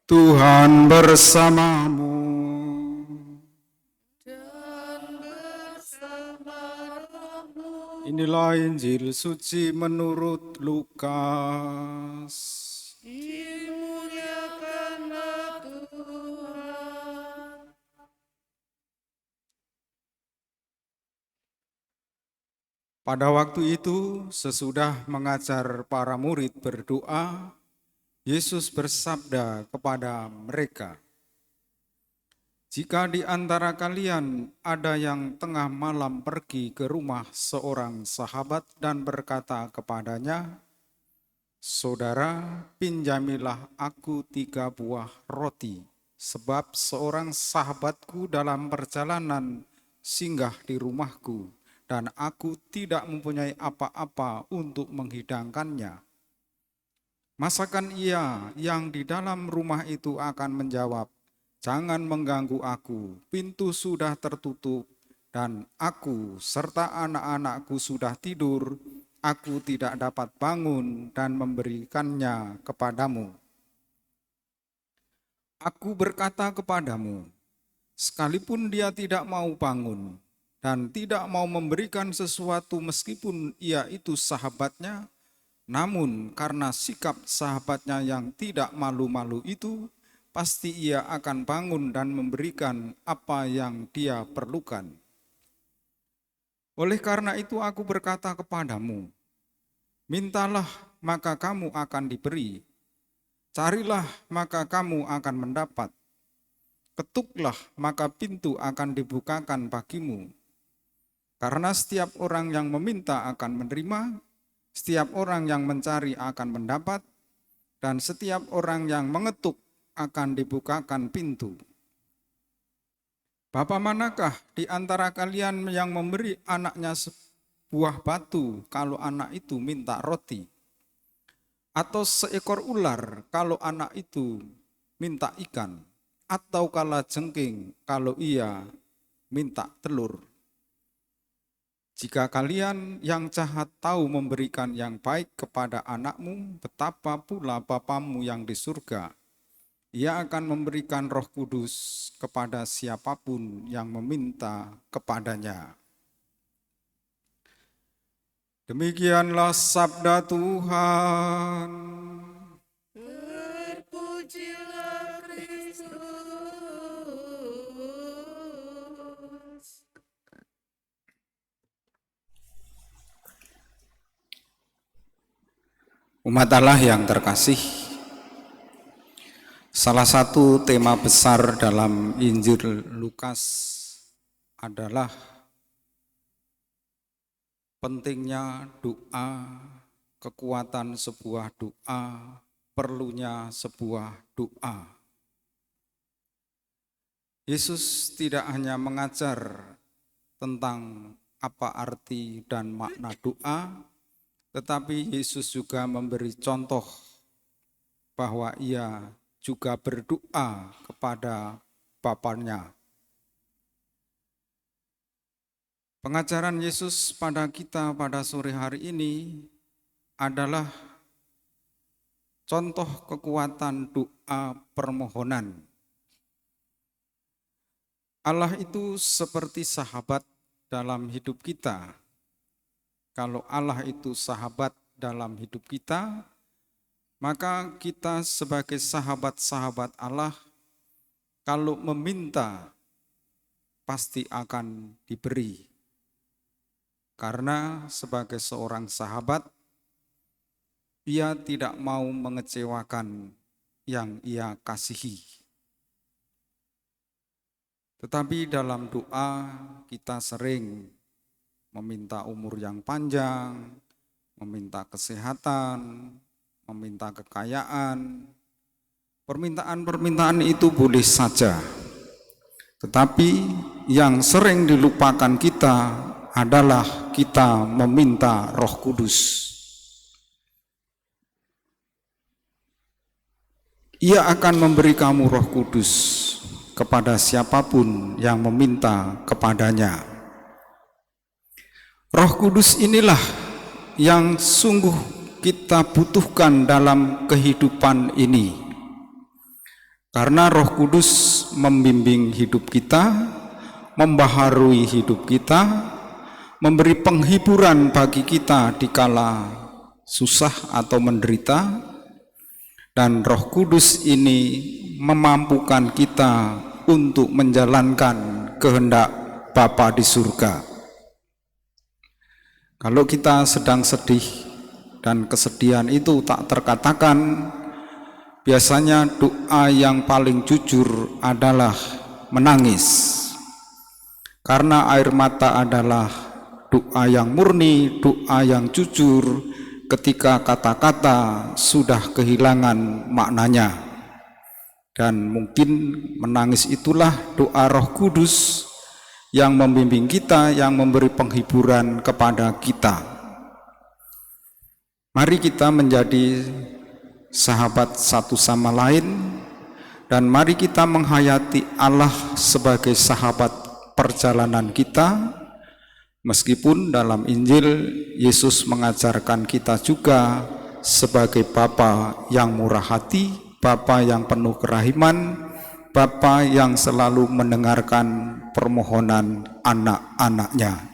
Tuhan bersamamu. Dan bersama rohmu. Inilah Injil suci menurut Lukas. Dimuliakanlah Tuhan. Pada waktu itu, sesudah mengajar para murid berdoa, Yesus bersabda kepada mereka, "Jika di antara kalian ada yang tengah malam pergi ke rumah seorang sahabat dan berkata kepadanya, 'Saudara, pinjamilah aku 3 buah roti, sebab seorang sahabatku dalam perjalanan singgah di rumahku, dan aku tidak mempunyai apa-apa untuk menghidangkannya.' Masakan ia yang di dalam rumah itu akan menjawab, 'Jangan mengganggu aku, pintu sudah tertutup, dan aku serta anak-anakku sudah tidur, aku tidak dapat bangun dan memberikannya kepadamu.' Aku berkata kepadamu, sekalipun dia tidak mau bangun dan tidak mau memberikan sesuatu meskipun ia itu sahabatnya, namun karena sikap sahabatnya yang tidak malu-malu itu, pasti ia akan bangun dan memberikan apa yang dia perlukan. Oleh karena itu aku berkata kepadamu, mintalah maka kamu akan diberi, carilah maka kamu akan mendapat, ketuklah maka pintu akan dibukakan bagimu. Karena setiap orang yang meminta akan menerima, setiap orang yang mencari akan mendapat, dan setiap orang yang mengetuk akan dibukakan pintu. Bapa manakah di antara kalian yang memberi anaknya sebuah batu kalau anak itu minta roti? Atau seekor ular kalau anak itu minta ikan? Atau kalajengking kalau ia minta telur? Jika kalian yang jahat tahu memberikan yang baik kepada anakmu, betapa pula Bapamu yang di surga. Ia akan memberikan Roh Kudus kepada siapapun yang meminta kepadanya." Demikianlah sabda Tuhan. Terpujilah Kristus. Umat Allah yang terkasih, salah satu tema besar dalam Injil Lukas adalah pentingnya doa, kekuatan sebuah doa, perlunya sebuah doa. Yesus tidak hanya mengajar tentang apa arti dan makna doa, tetapi Yesus juga memberi contoh bahwa ia juga berdoa kepada Bapanya. Pengajaran Yesus pada kita pada sore hari ini adalah contoh kekuatan doa permohonan. Allah itu seperti sahabat dalam hidup kita. Kalau Allah itu sahabat dalam hidup kita, maka kita sebagai sahabat-sahabat Allah, kalau meminta pasti akan diberi. Karena sebagai seorang sahabat, ia tidak mau mengecewakan yang ia kasihi. Tetapi dalam doa kita sering meminta umur yang panjang, meminta kesehatan, meminta kekayaan. Permintaan-permintaan itu boleh saja. Tetapi yang sering dilupakan kita adalah kita meminta Roh Kudus. Ia akan memberi kamu Roh Kudus kepada siapapun yang meminta kepadanya. Roh Kudus inilah yang sungguh kita butuhkan dalam kehidupan ini. Karena Roh Kudus membimbing hidup kita, membaharui hidup kita, memberi penghiburan bagi kita di kala susah atau menderita, dan Roh Kudus ini memampukan kita untuk menjalankan kehendak Bapa di surga. Kalau kita sedang sedih dan kesedihan itu tak terkatakan, biasanya doa yang paling jujur adalah menangis. Karena air mata adalah doa yang murni, doa yang jujur ketika kata-kata sudah kehilangan maknanya. Dan mungkin menangis itulah doa Roh Kudus yang membimbing kita, yang memberi penghiburan kepada kita. Mari kita menjadi sahabat satu sama lain, dan mari kita menghayati Allah sebagai sahabat perjalanan kita. Meskipun dalam Injil Yesus mengajarkan kita juga sebagai Bapa yang murah hati, Bapa yang penuh kerahiman, Bapa yang selalu mendengarkan permohonan anak-anaknya.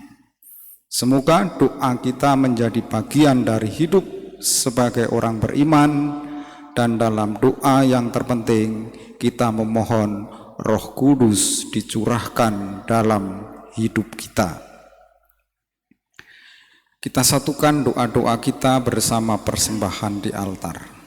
Semoga doa kita menjadi bagian dari hidup sebagai orang beriman, dan dalam doa yang terpenting kita memohon Roh Kudus dicurahkan dalam hidup kita. Kita satukan doa-doa kita bersama persembahan di altar.